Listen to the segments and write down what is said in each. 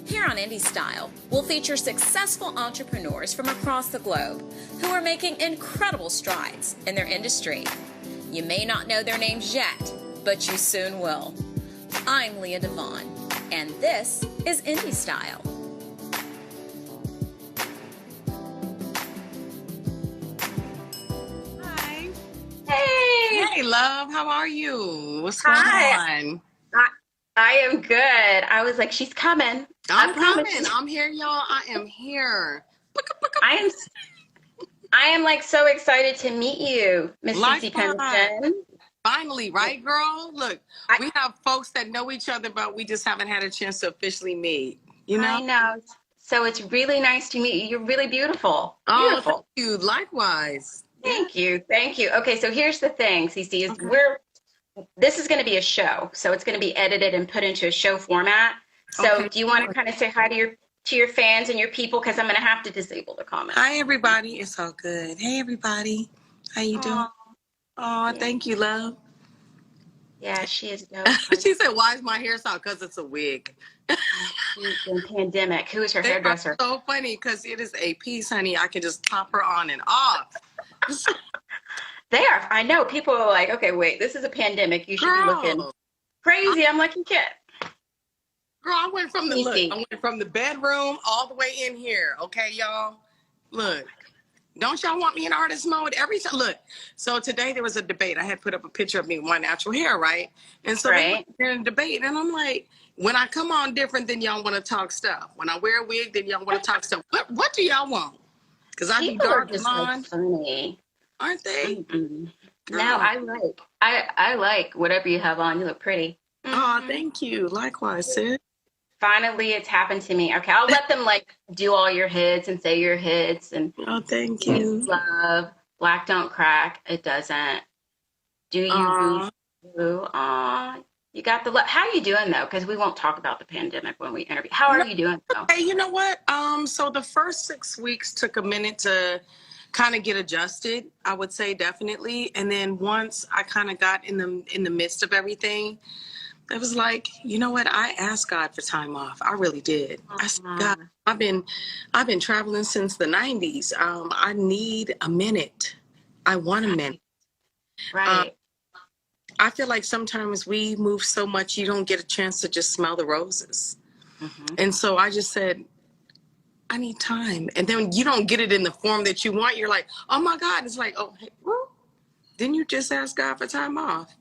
Here on Indie Style, we'll feature successful entrepreneurs from across the globe who are making incredible strides in their industry. You may not know their names yet, but you soon will. I'm Leah DeVon, and this is Indie Style. Hi. Hey. Hey, love. How are you? What's Hi. going on? I am good. I was like, she's coming. I'm I promise coming. you. I'm here, y'all. I am here. I am like so excited to meet you, Miss CeCe Likewise. Peniston. Finally, right, girl? Look, I- we have folks that know each other, but we just haven't had a chance to officially meet. You know? I know. So it's really nice to meet you. You're really beautiful. Oh, Beautiful. thank you. Likewise. Thank you. Thank you. Okay, so here's the thing, CeCe, is Okay. this is going to be a show. So it's going to be edited and put into a show format. So Okay. do you want to kind of say hi to your fans and your people? Because I'm going to have to disable the comments. Hi, everybody. It's all good. Hey, everybody. How you doing? Oh, thank you, love. Yeah, she is dope. She said, why is my hair soft? Because it's a wig. In pandemic. Who is her They hairdresser? are so funny because it is a piece, honey. I can just pop her on and off. They are. I know. People are like, okay, wait, this is a pandemic. You should be looking crazy. I'm like, you can't. Girl, I went from the Easy. I went from the bedroom all the way in here. Okay, y'all. Look, don't y'all want me in artist mode every time? Look, so today there was a debate. I had put up a picture of me with my natural hair, right? And so they were in a debate, and I'm like, when I come on different, then y'all want to talk stuff. When I wear a wig, then y'all want to talk stuff. What do y'all want? Because I be People dark are just blonde, like funny. aren't they? No, I like whatever you have on. You look pretty. Oh, thank you. Likewise, sis. Finally, it's happened to me. Okay, I'll let them like do all your hits and say your hits and Oh, thank you. love. Black don't crack. It doesn't. Do you boo? Aw, you got the love. How are you doing though? Because we won't talk about the pandemic when we interview. How are you doing though? Hey, you know what? So the first 6 weeks took a minute to kind of get adjusted, I would say, definitely. And then once I kind of got in the midst of everything, it was like, you know what? I asked God for time off. I really did. I said, God, I've been traveling since the 90s. I need a minute. I want a minute. Right. I feel like sometimes we move so much, you don't get a chance to just smell the roses. And so I just said, I need time. And then you don't get it in the form that you want. You're like, oh my God. It's like, oh, hey, well, didn't you just ask God for time off?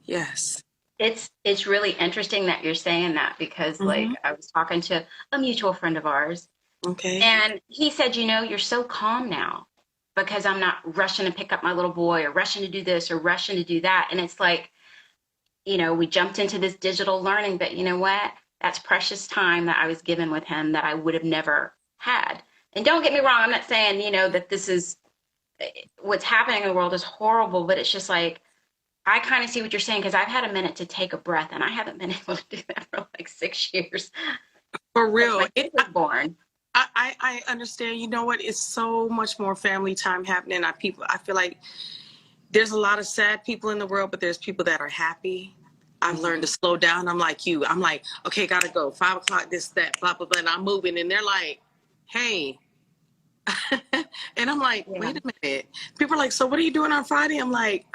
Yes. It's really interesting that you're saying that because like I was talking to a mutual friend of ours. Okay. And he said, you know, you're so calm now because I'm not rushing to pick up my little boy or rushing to do this or rushing to do that. And it's like, you know, we jumped into this digital learning, but you know what? That's precious time that I was given with him that I would have never had. And don't get me wrong, I'm not saying, you know, that this is what's happening in the world is horrible, but it's just like, I kind of see what you're saying because I've had a minute to take a breath and I haven't been able to do that for like 6 years. For real. My kid was born. I understand. You know what? It's so much more family time happening. I feel like there's a lot of sad people in the world, but there's people that are happy. I've learned to slow down. I'm like you. I'm like, okay, gotta go. 5 o'clock, this, that, blah, blah, blah. And I'm moving. And they're like, hey. And I'm like, wait a minute. People are like, so what are you doing on Friday? I'm like,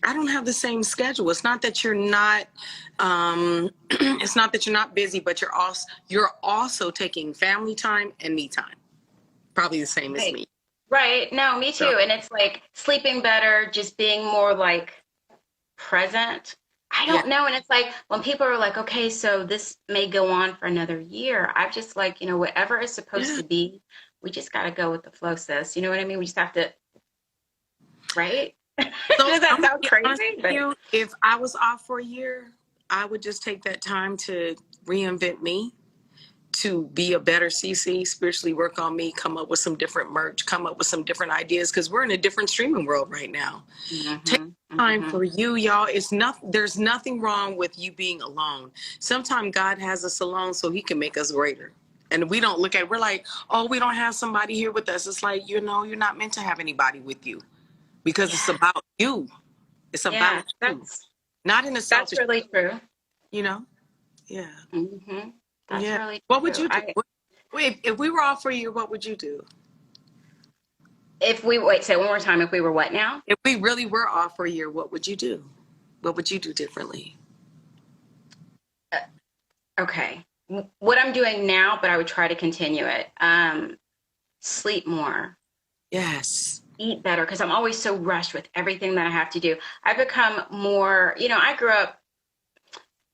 I don't have the same schedule. It's not that you're not, it's not that you're not busy, but you're also taking family time and me time. Probably the same as me. Right. No, me too. So. And it's like sleeping better, just being more like present. I don't know. And it's like when people are like, okay, so this may go on for another year. I'm just like, you know, whatever is supposed to be, we just got to go with the flow, sis. You know what I mean? We just have to, right? So Does that sound crazy? If I was off for a year, I would just take that time to reinvent me, to be a better CeCe, spiritually work on me, come up with some different merch, come up with some different ideas, because we're in a different streaming world right now. Take time for you, y'all. There's nothing wrong with you being alone. Sometimes God has us alone so he can make us greater. And we don't look at it, we're like, oh, we don't have somebody here with us. It's like, you know, you're not meant to have anybody with you. Because it's about you. It's about you. Not in a selfish. That's really true. You know? Yeah. That's Yeah. really What would true. you do? If we were all for you, what would you do? If we, wait, say one more time, if we were what now? If we really were all for you, what would you do? What would you do differently? Okay. What I'm doing now, but I would try to continue it. Sleep more. Yes. Eat better, because I'm always so rushed with everything that I have to do. I've become more, I grew up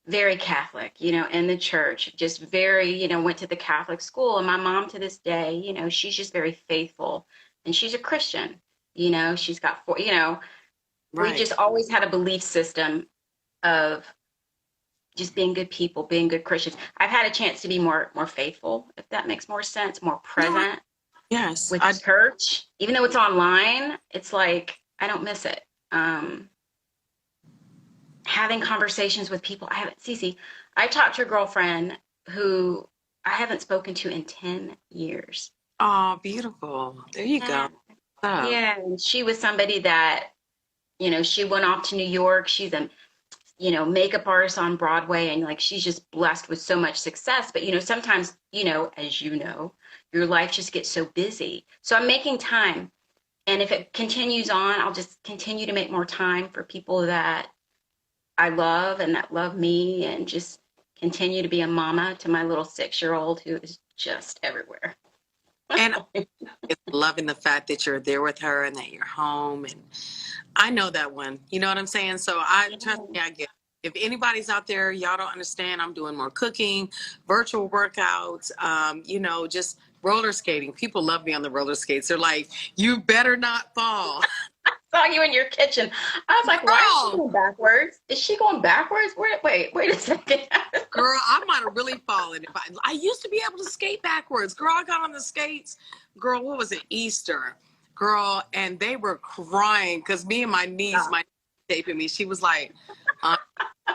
very Catholic, in the church, just very, went to the Catholic school. And my mom to this day, she's just very faithful, and she's a Christian, she's got four, we Right. just always had a belief system of just being good people, being good Christians. I've had a chance to be more faithful, if that makes more sense, more present. Yes. With church, even though it's online, it's like I don't miss it. Having conversations with people. CeCe, I talked to a girlfriend who I haven't spoken to in 10 years. Oh, beautiful. There you go. Yeah, and she was somebody that, she went off to New York. She's a, makeup artist on Broadway, and like she's just blessed with so much success. But sometimes, as your life just gets so busy. So I'm making time, and if it continues on, I'll just continue to make more time for people that I love and that love me, and just continue to be a mama to my little 6-year-old who is just everywhere. And it's loving the fact that you're there with her and that you're home. And I know that one. You know what I'm saying? So trust me, I get it. If anybody's out there, y'all don't understand, I'm doing more cooking, virtual workouts, just roller skating. People love me on the roller skates. They're like, you better not fall. Saw you in your kitchen. I was like, why is she going backwards? Is she going backwards? Wait a second. Girl, I might have really fallen. I used to be able to skate backwards. Girl, I got on the skates. Girl, what was it? Easter. Girl, and they were crying because me and my niece, my taping me. She was like,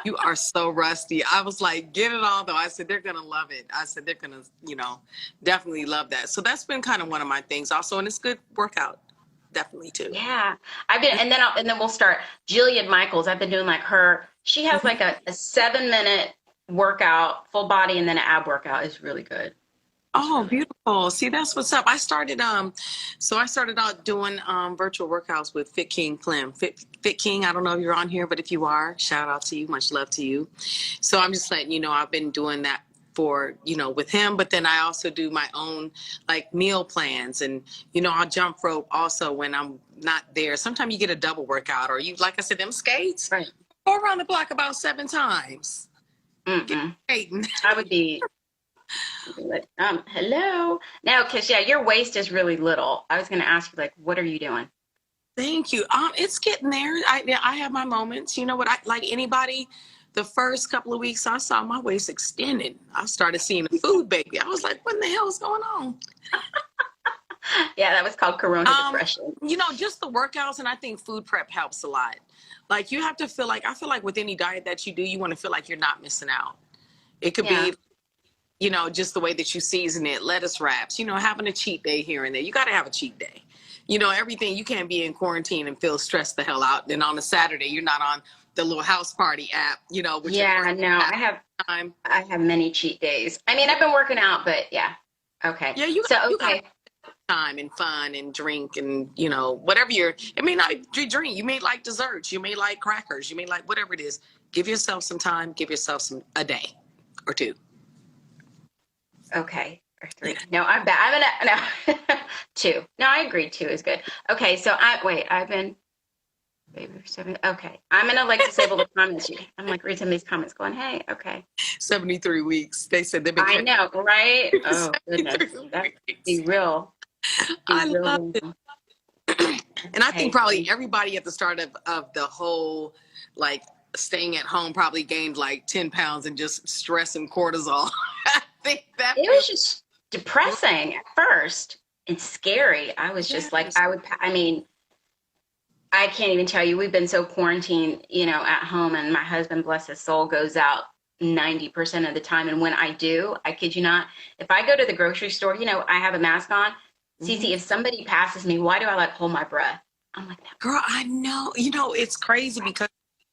you are so rusty. I was like, get it all though. I said, they're going to love it. I said, they're going to, definitely love that. So that's been kind of one of my things also. And it's good workout. Definitely too. Yeah. I've been, and then we'll start. Jillian Michaels, I've been doing like she has like a 7-minute workout, full body, and then an ab workout is really good. Oh, beautiful. See, that's what's up. I started out doing virtual workouts with Fit King Clem. Fit King, I don't know if you're on here, but if you are, shout out to you. Much love to you. So I'm just letting you know I've been doing that for, with him, but then I also do my own like meal plans, and, I'll jump rope also when I'm not there. Sometimes you get a double workout, or like I said, them skates, right. Go around the block about 7 times. I would be like, hello. Now, because your waist is really little. I was going to ask you, like, what are you doing? Thank you. It's getting there. I have my moments. You know what? Like anybody, the first couple of weeks I saw my waist extended. I started seeing a food baby. I was like, what in the hell is going on? Yeah, that was called Corona depression. Just the workouts, and I think food prep helps a lot. Like you have to feel like, I feel like with any diet that you do, you want to feel like you're not missing out. It could be, just the way that you season it, lettuce wraps, having a cheat day here and there. You got to have a cheat day. Everything. You can't be in quarantine and feel stressed the hell out. Then on a Saturday, you're not on the little house party app, with I have many cheat days. I mean, I've been working out, but yeah. Okay. Yeah, you got time and fun and drink and, whatever it may not be drink. You may like desserts. You may like crackers. You may like whatever it is. Give yourself some time. Give yourself a day or 2. Okay. Or 3. No, I'm bad. No, 2. No, I agree. 2 is good. Okay. So I've been baby for 7. Okay. I'm going to like disable the comments. I'm like reading these comments going, hey, okay. 73 weeks. They said they've been. I know, right? Oh, goodness. That's be real. I love it. And I think probably everybody at the start of the whole, like, staying at home probably gained like 10 pounds and just stress and cortisol. I think that it was just depressing at first and scary. I was just like, I can't even tell you, we've been so quarantined, at home, and my husband, bless his soul, goes out 90% of the time. And when I do, I kid you not, if I go to the grocery store, I have a mask on. CeCe, if somebody passes me, why do I like hold my breath? I'm like, that. Girl, I know. It's crazy because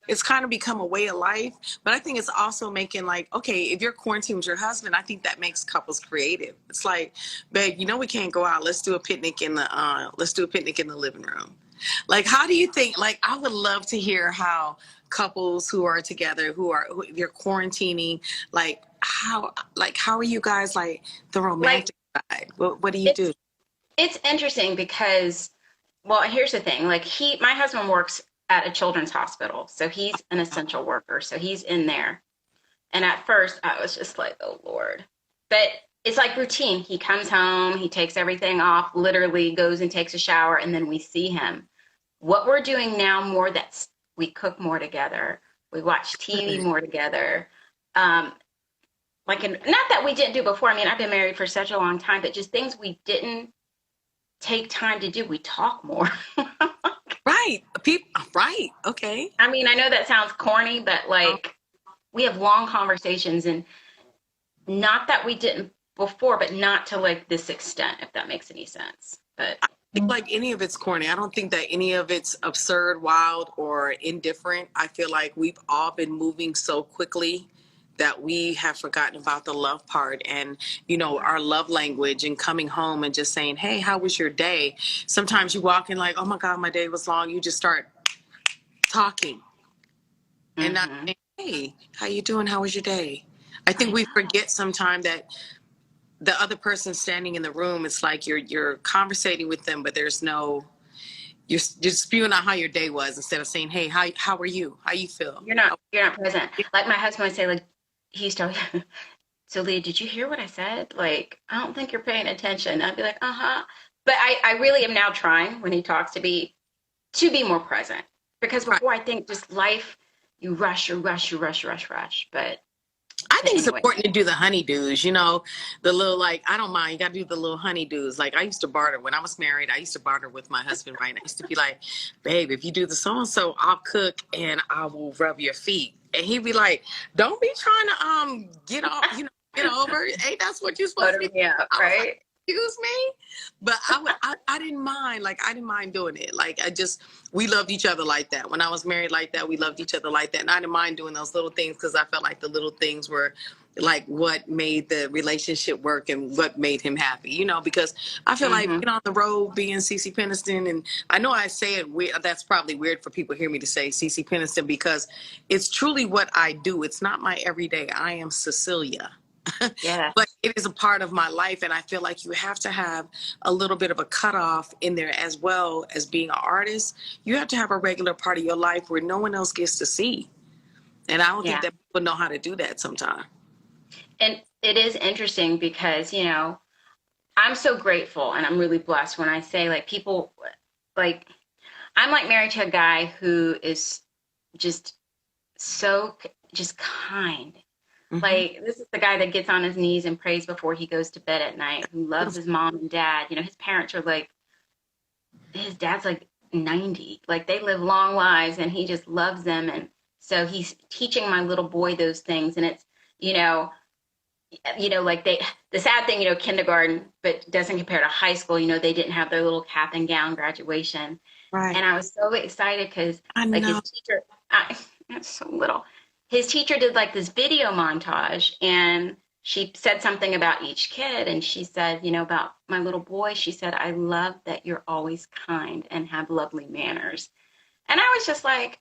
it's kind of become a way of life. But I think it's also making like, okay, if you're quarantined with your husband, I think that makes couples creative. It's like, babe, you know, we can't go out. Let's do a picnic in the living room. Like, how do you think, like, I would love to hear how couples who are together, they're quarantining, how are you guys, like, the romantic side? What do you do? It's interesting because, well, here's the thing. Like, my husband works at a children's hospital, so he's an essential worker, so he's in there. And at first I was just like, oh Lord. But it's like routine. He comes home, he takes everything off, literally goes and takes a shower, and then we see him. What we're doing now more, we cook more together. We watch TV more together. Not that we didn't do before. I mean, I've been married for such a long time, but just things we didn't take time to do. We talk more. Right. Right. Okay. I mean, I know that sounds corny, but like, we have long conversations, and not that we didn't before, but not to like this extent, if that makes any sense. But I think like any of it's corny. I don't think that any of it's absurd, wild, or indifferent. I feel like we've all been moving so quickly that we have forgotten about the love part and, you know, our love language and coming home and just saying, hey, how was your day? Sometimes you walk in like, oh my God, my day was long. You just start talking and not saying, hey, how you doing? How was your day? I think we forget sometimes that the other person standing in the room, it's like you're conversating with them, but there's no, you're spewing out how your day was instead of saying, hey, how are you? How you feel? You're not present. Like my husband would say, like, he used to, so Leah, did you hear what I said? Like, I don't think you're paying attention. I'd be like, But I really am now trying when he talks to be more present. Because before, I think just life, you rush. But I think it's important to do the honeydews, you know, the little, like, I don't mind. You got to do the little honeydews. Like, I used to barter when I was married. I used to barter with my husband, right? And I used to be like, babe, if you do the so-and-so, I'll cook and I will rub your feet. And he'd be like, don't be trying to get off, you know, get over. Hey, that's what you're supposed to be. Yeah, right. Like, excuse me? But I didn't mind. Like, I didn't mind doing it. Like, we loved each other like that. When I was married like that, we loved each other like that. And I didn't mind doing those little things because I felt like the little things were like what made the relationship work and what made him happy, you know, because I feel like being on the road, being CeCe Peniston, and I know I say it weird, that's probably weird for people to hear me to say CeCe Peniston because it's truly what I do. It's not my everyday. I am Cecilia. Yeah. But it is a part of my life, and I feel like you have to have a little bit of a cutoff in there as well as being an artist. You have to have a regular part of your life where no one else gets to see. And I don't think that people know how to do that sometimes. And it is interesting because, you know, I'm so grateful and I'm really blessed when I say, like, people, like, I'm like married to a guy who is just so just kind. Like, this is the guy that gets on his knees and prays before he goes to bed at night, who loves his mom and dad. You know, his parents are like, his dad's like 90. Like, they live long lives and he just loves them. And so he's teaching my little boy those things. And it's, you know, like the sad thing, you know, kindergarten, but doesn't compare to high school. You know, they didn't have their little cap and gown graduation. Right. And I was so excited because, like, his teacher, that's so little. His teacher did like this video montage, and she said something about each kid. And she said, you know, about my little boy, she said, I love that you're always kind and have lovely manners. And I was just like,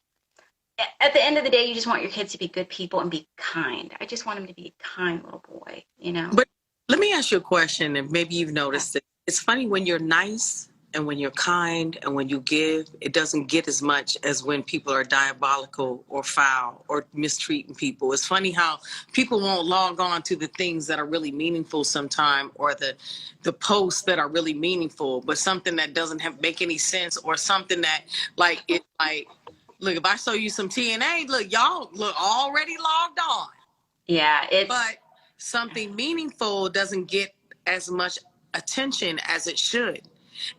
at the end of the day, you just want your kids to be good people and be kind. I just want him to be a kind little boy, you know? But let me ask you a question, and maybe you've noticed it. It's funny when you're nice and when you're kind and when you give, it doesn't get as much as when people are diabolical or foul or mistreating people. It's funny how people won't log on to the things that are really meaningful sometime, or the posts that are really meaningful, but something that doesn't make any sense, or something that like, it's like, look, if I show you some TNA, look, y'all look already logged on. Yeah, but something meaningful doesn't get as much attention as it should.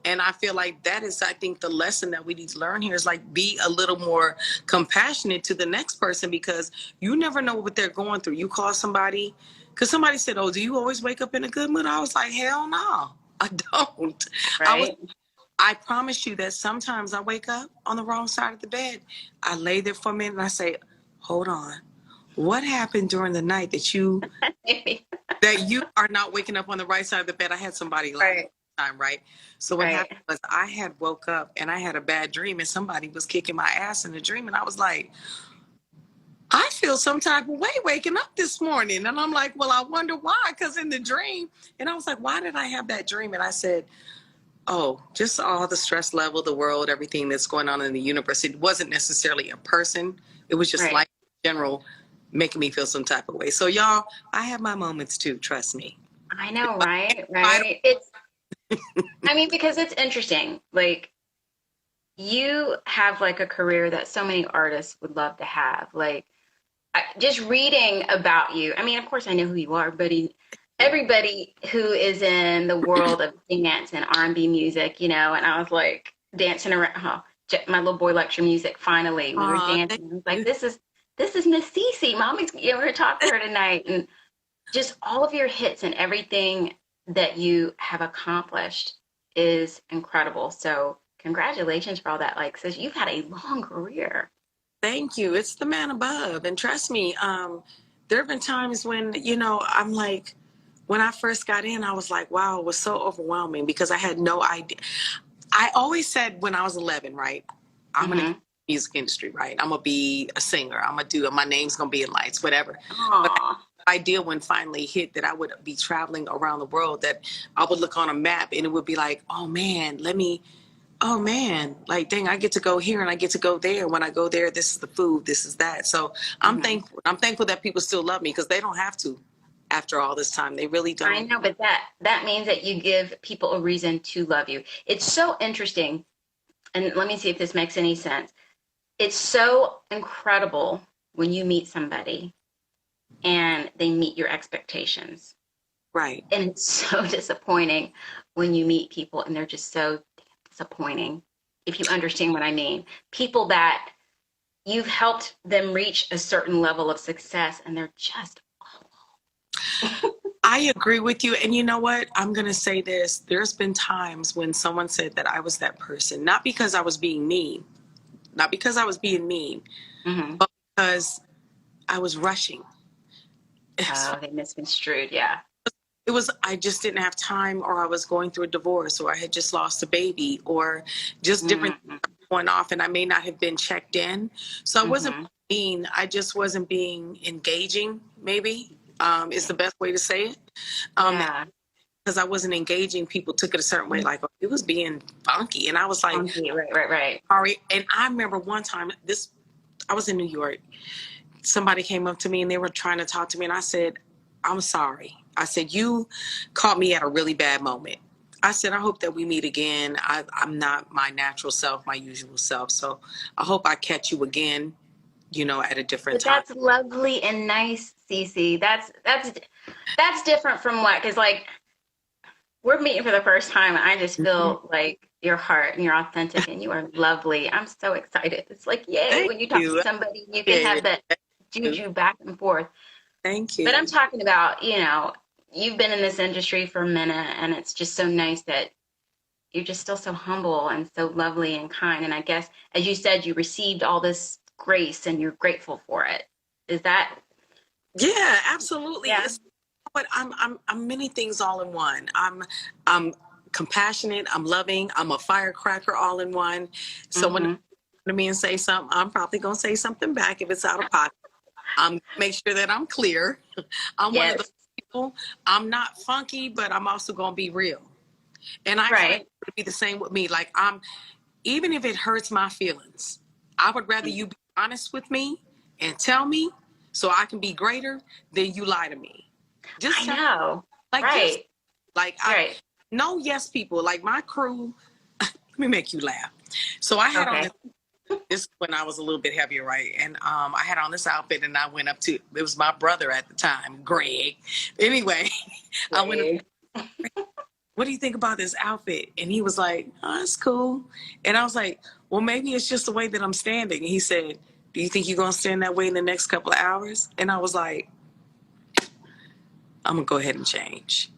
And I feel like that is, I think, the lesson that we need to learn here is like, be a little more compassionate to the next person, because you never know what they're going through. You call somebody, because somebody said, oh, do you always wake up in a good mood? I was like, hell no, I don't. Right. I promise you that sometimes I wake up on the wrong side of the bed. I lay there for a minute and I say, hold on. What happened during the night that you are not waking up on the right side of the bed? I had somebody last time, right? So what happened was I had woke up and I had a bad dream and somebody was kicking my ass in the dream. And I was like, I feel some type of way waking up this morning. And I'm like, well, I wonder why, because in the dream. And I was like, why did I have that dream? And I said, oh, just all the stress level, the world, everything that's going on in the universe. It wasn't necessarily a person. It was just like general making me feel some type of way. So y'all, I have my moments too, trust me. I know, right? Right. It's, I mean, because it's interesting. Like, you have like a career that so many artists would love to have. Like, just reading about you. I mean, of course I know who you are, but everybody who is in the world of dance and R&B music, you know, and I was like dancing around my little boy lecture music. Finally, we were dancing. I was like, this is Miss CeCe. Mommy's going to talk to her tonight. And just all of your hits and everything that you have accomplished is incredible. So congratulations for all that. Like, says you've had a long career. Thank you. It's the man above. And trust me, there have been times when, you know, I'm like, when I first got in, I was like, wow, it was so overwhelming because I had no idea. I always said when I was 11, right, I'm going to get in the music industry, right? I'm going to be a singer. I'm going to do it. My name's going to be in lights, whatever. But the idea when finally hit that I would be traveling around the world, that I would look on a map and it would be like, oh man, like, dang, I get to go here and I get to go there. When I go there, this is the food, this is that. So I'm thankful. I'm thankful that people still love me because they don't have to. After all this time, they really don't. I know, but that means that you give people a reason to love you. It's so interesting, and let me see if this makes any sense. It's so incredible when you meet somebody and they meet your expectations. Right. And it's so disappointing when you meet people and they're just so disappointing, if you understand what I mean. People that you've helped them reach a certain level of success and they're just I agree with you. And you know what? I'm going to say this. There's been times when someone said that I was that person, not because I was being mean, but because I was rushing. Oh, they misconstrued. Yeah. It was, I just didn't have time, or I was going through a divorce, or I had just lost a baby, or just different things going off, and I may not have been checked in. So I wasn't being, I just wasn't being engaging, maybe. Is the best way to say it. Because I wasn't engaging, people took it a certain way, like, oh, it was being funky. And I was like, right. Sorry. And I remember one time, I was in New York. Somebody came up to me and they were trying to talk to me. And I said, I'm sorry. I said, you caught me at a really bad moment. I said, I hope that we meet again. I'm not my natural self, my usual self. So I hope I catch you again, you know, at a different time. That's lovely and nice, CeCe. That's different from what, because like we're meeting for the first time and I just feel like your heart and you're authentic and you are lovely. I'm so excited. It's like, yay, when you talk to somebody, you can have that juju back and forth. Thank you. But I'm talking about, you know, you've been in this industry for a minute and it's just so nice that you're just still so humble and so lovely and kind. And I guess, as you said, you received all this grace and you're grateful for it. Is that? Yeah, absolutely. Yeah. But I'm many things all in one. I'm compassionate, I'm loving, I'm a firecracker all in one. So when you come to me and say something, I'm probably gonna say something back if it's out of pocket. I'm make sure that I'm clear. I'm one of those people. I'm not funky, but I'm also gonna be real. And I expect it to be the same with me. Like, even if it hurts my feelings, I would rather you be honest with me and tell me so I can be greater than you lie to me. Just I know. No, yes, people. Like my crew, let me make you laugh. So I had on this when I was a little bit heavier, right? And I had on this outfit and I went up to, it was my brother at the time, Greg. Anyway, I went up, what do you think about this outfit? And he was like, oh, it's cool. And I was like, well, maybe it's just the way that I'm standing. And he said, do you think you're going to stand that way in the next couple of hours? And I was like, I'm going to go ahead and change.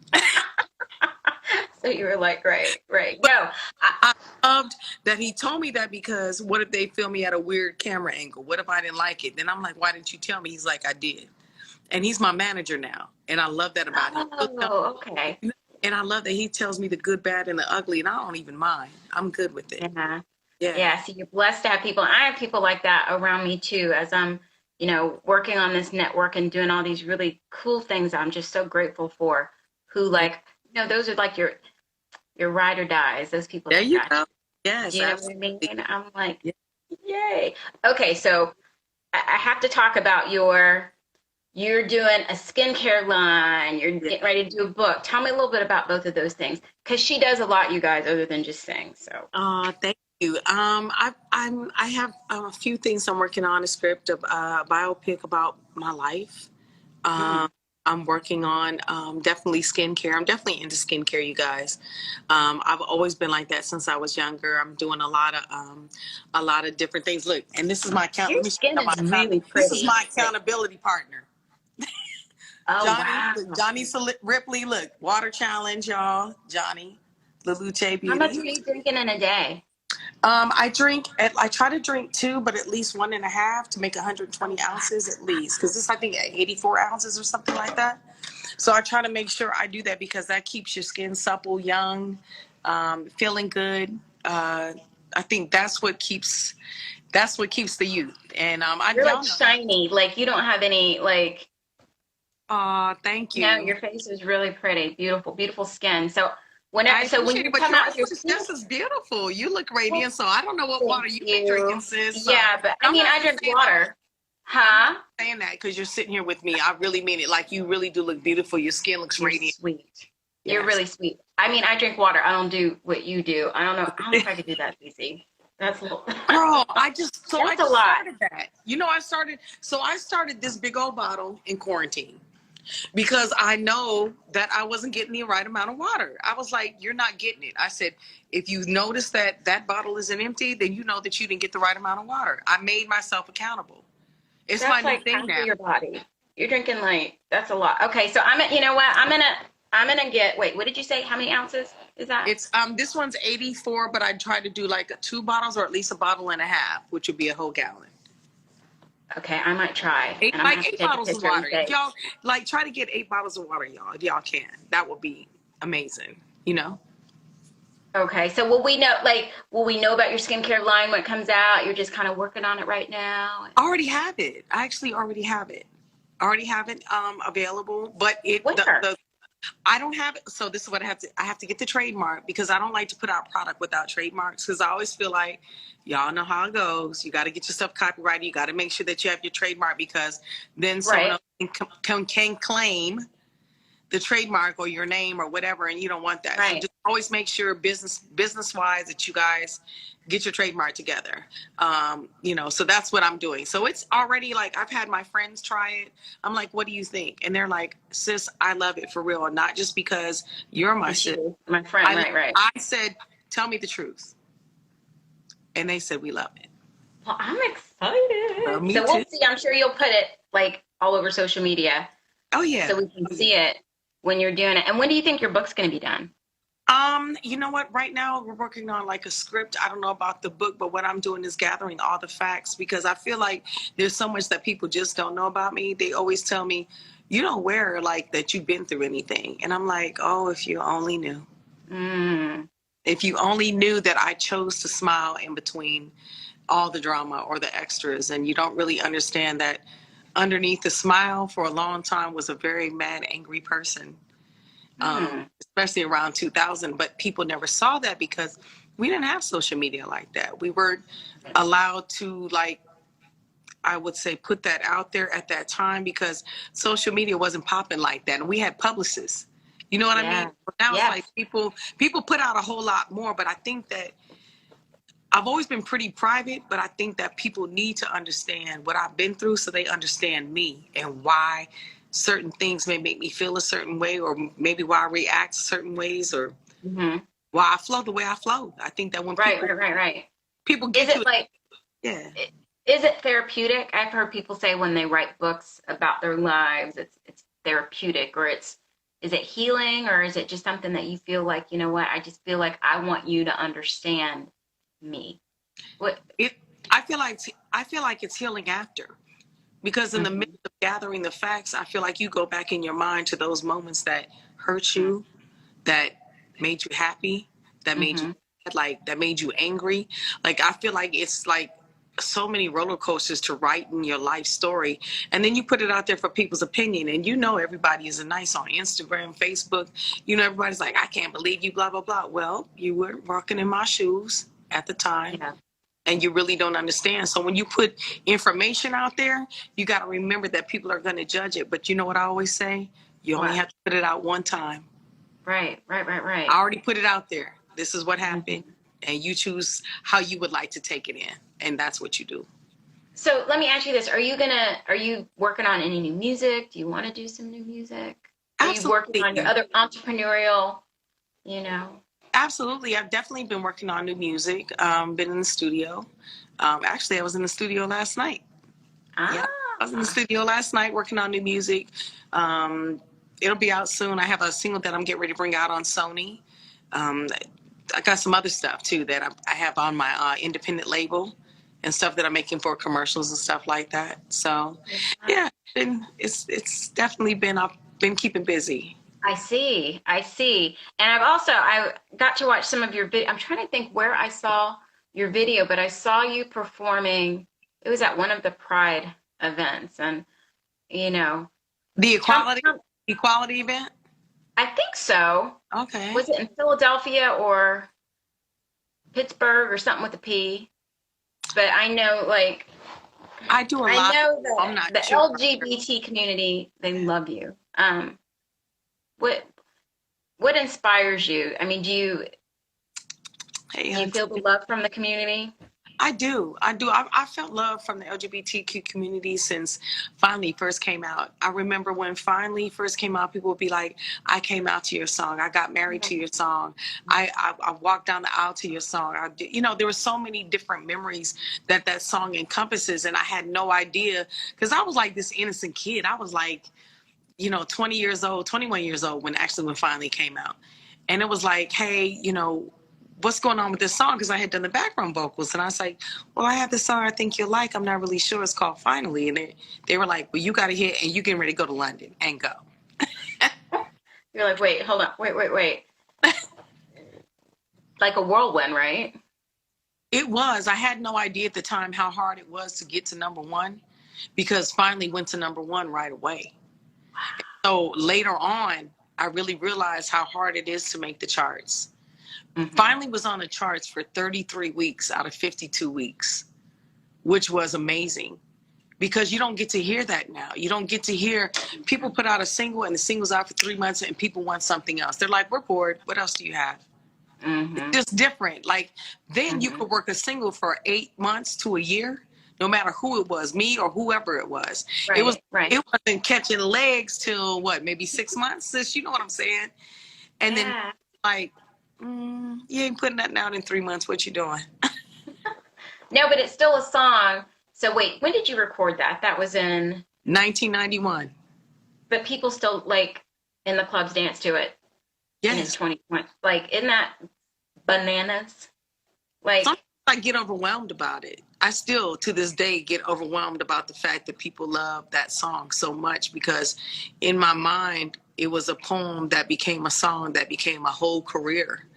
So you were like, right. No, I loved that he told me that, because what if they film me at a weird camera angle? What if I didn't like it? Then I'm like, why didn't you tell me? He's like, I did. And he's my manager now. And I love that about him. oh, okay. And I love that he tells me the good, bad, and the ugly, and I don't even mind. I'm good with it. Yeah. Yeah. Yeah. So you're blessed to have people. I have people like that around me too, as I'm, working on this network and doing all these really cool things I'm just so grateful for, who like, those are like your ride or dies, those people. There that you got go. Yes. You know Absolutely. what I mean? I'm like, Yeah. yay. Okay. So I have to talk about you're doing a skincare line, you're getting ready to do a book. Tell me a little bit about both of those things, because she does a lot, you guys, other than just sing. So Thank you. I have a few things I'm working on, a script of a biopic about my life. I'm working on definitely skincare. I'm definitely into skincare, you guys. I've always been like that since I was younger. I'm doing a lot of different things. Look, and this is my account. your Let me show skin you is really this is pretty. my accountability partner. Oh, wow. Johnny Ripley, look, water challenge, y'all. Johnny, Lelouch How much are Beauty. you drinking in a day? I try to drink 2, but at least 1.5 to make 120 ounces at least. Cause this, I think 84 ounces or something like that. So I try to make sure I do that, because that keeps your skin supple, young, feeling good. I think that's what keeps the youth. And You're like shiny, like you don't have any like. Thank you. No, your face is really pretty, beautiful skin. So when you but come out with your this is beautiful. You look radiant, so I don't know what water you've been drinking, sis. So. Yeah, but I mean, I drink water. Huh? I'm saying that because you're sitting here with me. I really mean it. Like, you really do look beautiful. Your skin looks radiant. Sweet. Yes. You're really sweet. I mean, I drink water. I don't do what you do. I don't know if I could do that, CeCe. That's a little. Girl, I just lot. started that. I started this big old bottle in quarantine, because I know that I wasn't getting the right amount of water. I was like, you're not getting it. I said, if you notice that bottle isn't empty, then you know that you didn't get the right amount of water. I made myself accountable. It's That's my like new thing now. your body. You're drinking that's a lot. Okay, so you know what? I'm gonna get. Wait, what did you say? How many ounces is that? It's this one's 84, but I try to do like 2 bottles, or at least 1.5 bottles, which would be a whole gallon. Okay, I might try. 8 bottles of water. If y'all try to get 8 bottles of water, y'all, if y'all can. That would be amazing. Okay, so will we know about your skincare line when it comes out? You're just kind of working on it right now? I already have it. I actually already have it. Available, but I don't have it. So this is what I have to get the trademark, because I don't like to put out product without trademarks, because I always feel like, y'all know how it goes. You got to get your stuff copyrighted. You got to make sure that you have your trademark, because then someone else can claim the trademark or your name or whatever, and you don't want that. Right. So just always make sure business wise that you guys get your trademark together. So that's what I'm doing. So it's already like, I've had my friends try it. I'm like, what do you think? And they're like, sis, I love it for real. And not just because you're my sis. My friend, right. I said, tell me the truth. And they said, we love it. Well, I'm excited. Well, me so too. We'll see. I'm sure you'll put it like all over social media. Oh yeah. So we can see it when you're doing it. And when do you think your book's going to be done? You know what? Right now we're working on like a script. I don't know about the book, but what I'm doing is gathering all the facts, because I feel like there's so much that people just don't know about me. They always tell me, you don't wear like that you've been through anything. And I'm like, oh, if you only knew. If you only knew that I chose to smile in between all the drama or the extras, and you don't really understand that underneath the smile for a long time was a very mad, angry person. Especially around 2000, but people never saw that because we didn't have social media like that. We weren't allowed to, like, I would say, put that out there at that time, because social media wasn't popping like that, and we had publicists. You know what I mean? But now it's like people put out a whole lot more, but I think that I've always been pretty private, but I think that people need to understand what I've been through, so they understand me and why certain things may make me feel a certain way, or maybe why I react certain ways, or why I flow the way I flow. I think that when people get to it, is it therapeutic? I've heard people say when they write books about their lives, it's therapeutic, or it's Is it healing, or is it just something that you feel like, you know what, I just feel like I want you to understand me? What? I feel like it's healing after, because in the midst of gathering the facts, I feel like you go back in your mind to those moments that hurt you, that made you happy, that made you sad, that made you angry. Like, I feel like it's like so many roller coasters to write in your life story, and then you put it out there for people's opinion, and everybody is nice on Instagram, Facebook, everybody's like, I can't believe you, blah blah blah. Well, you were walking in my shoes at the time. Yeah. And you really don't understand. So when you put information out there, you got to remember that people are going to judge it. But you know what I always say? You only have to put it out one time. Right. I already put it out there. This is what happened. And you choose how you would like to take it in. And that's what you do. So let me ask you this. Are you working on any new music? Do you want to do some new music? Are you working on your other entrepreneurial, Absolutely. I've definitely been working on new music. Been in the studio. Actually, I was in the studio last night. Yeah, I was in the studio last night working on new music. It'll be out soon. I have a single that I'm getting ready to bring out on Sony. I got some other stuff too that I have on my independent label and stuff that I'm making for commercials and stuff like that. So yeah, it's definitely been, I've been keeping busy. I see. And I got to watch some of your video. I'm trying to think where I saw your video, but I saw you performing. It was at one of the Pride events, and the equality event. I think so. Okay. Was it in Philadelphia or Pittsburgh or something with a P? But I know, I do a lot. I know that I'm not the sure. LGBT community, they love you. What inspires you? I mean, do you feel the love from the community? I do. I felt love from the LGBTQ community since Finally first came out. I remember when Finally first came out, people would be like, I came out to your song. I got married to your song. I walked down the aisle to your song. There were so many different memories that song encompasses. And I had no idea, because I was like this innocent kid. I was like, 20 years old, 21 years old when Finally came out. And it was like, hey, what's going on with this song? Because I had done the background vocals, and I was like, well, I have this song I think you'll like. I'm not really sure. It's called Finally. And they were like, well, you got to hear it, and you getting ready to go to London and go. You're like, wait, hold on. Wait. Like a whirlwind, right? It was. I had no idea at the time how hard it was to get to #1, because Finally went to #1 right away. Wow. So later on, I really realized how hard it is to make the charts. Finally was on the charts for 33 weeks out of 52 weeks, which was amazing, because you don't get to hear that now. You don't get to hear people put out a single, and the single's out for 3 months and people want something else. They're like, we're bored. What else do you have? It's just different. Like, then you could work a single for 8 months to a year, no matter who it was, me or whoever it was. Right, it wasn't catching legs till maybe 6 months, sis, you know what I'm saying? And then like, you ain't putting nothing out in 3 months. What you doing? No, but it's still a song. So wait, when did you record that? That was in 1991. But people still in the clubs dance to it. Yes. In 2020. Isn't that bananas? Sometimes I get overwhelmed about it. I still, to this day, get overwhelmed about the fact that people love that song so much, because in my mind, it was a poem that became a song that became a whole career.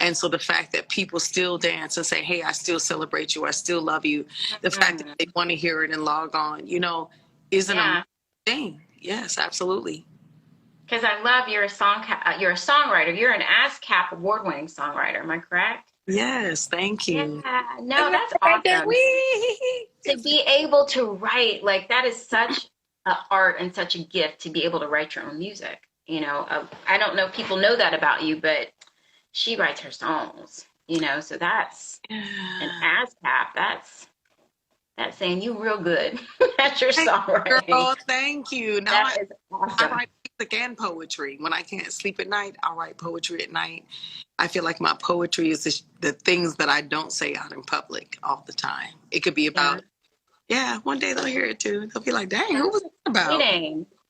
And so the fact that people still dance and say, hey, I still celebrate you, I still love you, the fact that they want to hear it and log on, is an amazing thing. Yes, absolutely. Because I love you're a songwriter. You're an ASCAP award-winning songwriter. Am I correct? Yes, thank you. Yeah, no, that's awesome. To be able to write, that is such an art and such a gift, to be able to write your own music. I don't know if people know that about you, but she writes her songs, so that's an ASCAP. That's saying you real good at your songwriting. Girl, thank you. Now that is awesome. I write music and poetry. When I can't sleep at night, I write poetry at night. I feel like my poetry is the things that I don't say out in public all the time. It could be about, one day they'll hear it too. They'll be like, dang, who was that about?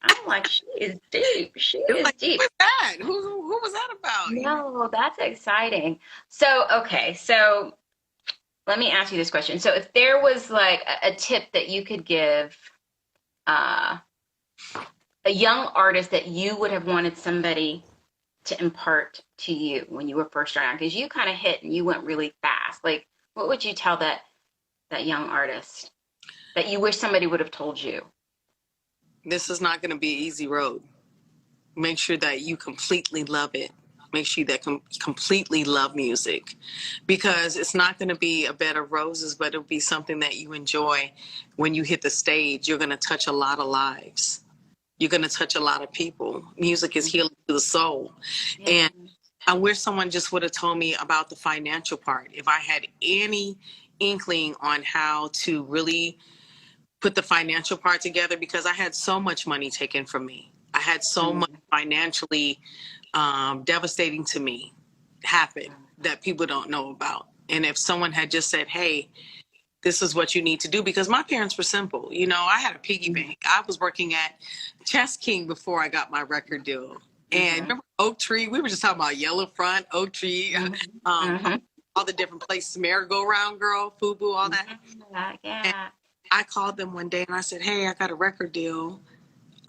I'm like, she is deep. She It was is like, who deep. was that? Who was that about? No, that's exciting. So, okay, so let me ask you this question. So if there was like a tip that you could give uh, a young artist that you would have wanted somebody to impart to you when you were first starting out, because you kind of hit and you went really fast. Like, what would you tell that young artist that you wish somebody would have told you? This is not going to be an easy road. Make sure that you completely love it. Make sure that completely love music, because it's not going to be a bed of roses, but it'll be something that you enjoy. When you hit the stage, you're going to touch a lot of lives. You're going to touch a lot of people. Music is healing to the soul. Yeah. And I wish someone just would have told me about the financial part. If I had any inkling on how to really put the financial part together, because I had so much money taken from me. I had so much financially devastating to me happen that people don't know about. And if someone had just said, hey, this is what you need to do, because my parents were simple. You know, I had a piggy bank. I was working at Chess King before I got my record deal. And remember Oak Tree? We were just talking about Yellow Front, Oak Tree, all the different places, Merry-Go-Round Girl, FUBU, all that. Yeah. And I called them one day and I said, hey, I got a record deal.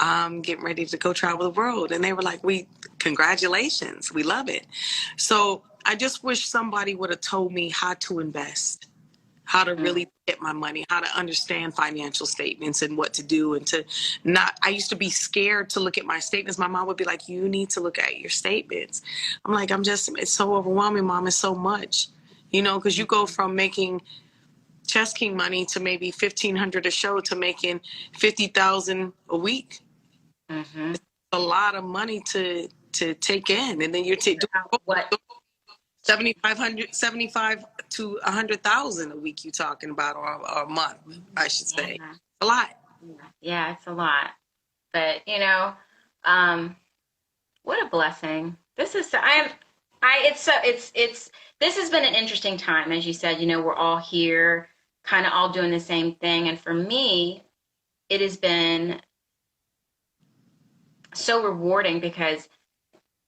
I'm getting ready to go travel the world. And they were like, congratulations. We love it. So I just wish somebody would have told me how to invest, how to really get my money, how to understand financial statements and what to do, and to not, I used to be scared to look at my statements. My mom would be like, you need to look at your statements. I'm like, it's so overwhelming, Mom. It's so much, you know, because you go from making Chess King money to maybe $1,500 a show to making $50,000 a week. It's a lot of money to take in, and then you're doing what 75 to 100,000 a week. You talking about, or a month, I should say. A lot. Yeah, it's a lot. But you know, what a blessing. This is this has been an interesting time, as you said. You know, we're all here, kind of all doing the same thing, and for me, it has been so rewarding, because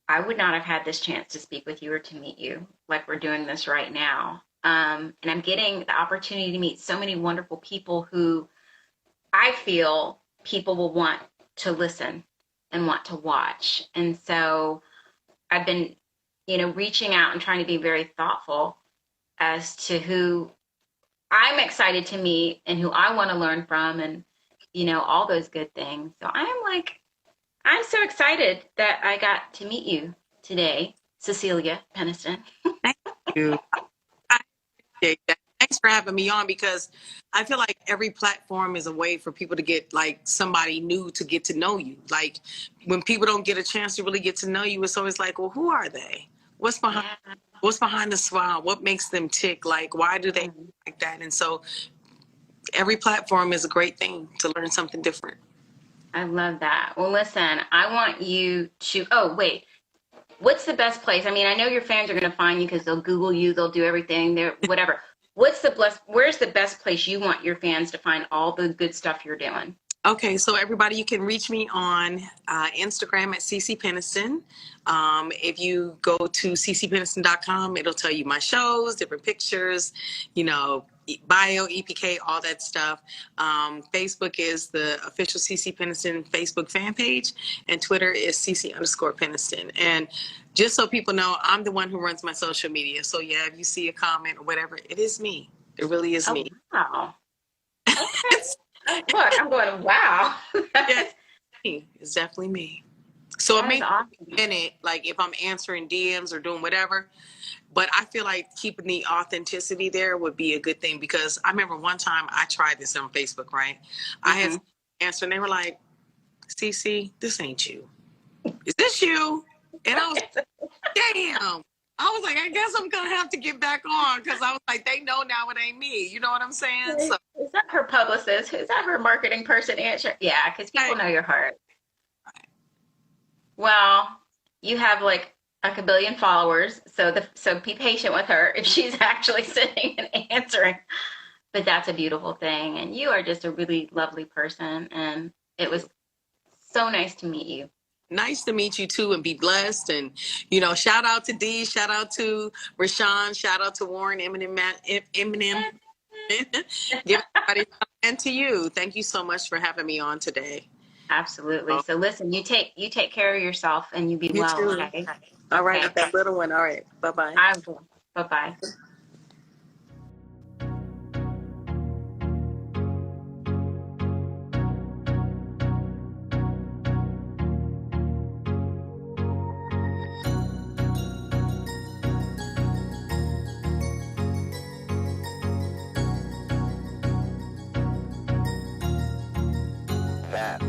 I would not have had this chance to speak with you or to meet you like we're doing this right now. And I'm getting the opportunity to meet so many wonderful people who I feel people will want to listen and want to watch. And so I've been, you know, reaching out and trying to be very thoughtful as to who I'm excited to meet and who I want to learn from, and, you know, all those good things. So I'm so excited that I got to meet you today, CeCe Peniston. Thank you. I appreciate that. Thanks for having me on, because I feel like every platform is a way for people to get like somebody new to get to know you. Like when people don't get a chance to really get to know you, it's always like, well, who are they? What's behind the smile? What makes them tick? Like, why do they like that? And so every platform is a great thing to learn something different. I love that. Well, listen, I want you to, oh, wait, what's the best place? I mean, I know your fans are going to find you because they'll Google you, they'll do everything, whatever. Where's the best place you want your fans to find all the good stuff you're doing? Okay, so everybody, you can reach me on Instagram at CeCe Peniston. If you go to CeCePeniston.com, it'll tell you my shows, different pictures, you know, bio, EPK, all that stuff. Facebook is the official CeCe Peniston Facebook fan page, and Twitter is CeCe_Peniston. And just so people know, I'm the one who runs my social media. So yeah, if you see a comment or whatever, it is me. It really is me. Wow. Okay. Look, I'm going, wow. Yeah, it's definitely me. So it may be in it, like if I'm answering DMs or doing whatever, but I feel like keeping the authenticity there would be a good thing, because I remember one time I tried this on Facebook, right? I had answered and they were like, CeCe, this ain't you. Is this you? And I was damn. I was like, I guess I'm going to have to get back on, because I was like, they know now it ain't me. You know what I'm saying? So, is that her publicist? Is that her marketing person answer? Yeah, because people know your heart. Well, you have like a billion followers, so be patient with her if she's actually sitting and answering. But that's a beautiful thing, and you are just a really lovely person, and it was So nice to meet you. Nice to meet you too, and be blessed. And, you know, shout out to Dee, shout out to Rashawn, shout out to Warren, Eminem. Give everybody, and to you. Thank you so much for having me on today. Absolutely. So listen, you take care of yourself and you be well, too. okay? All right, with that little one. All right. Bye-bye. I will. Bye-bye. That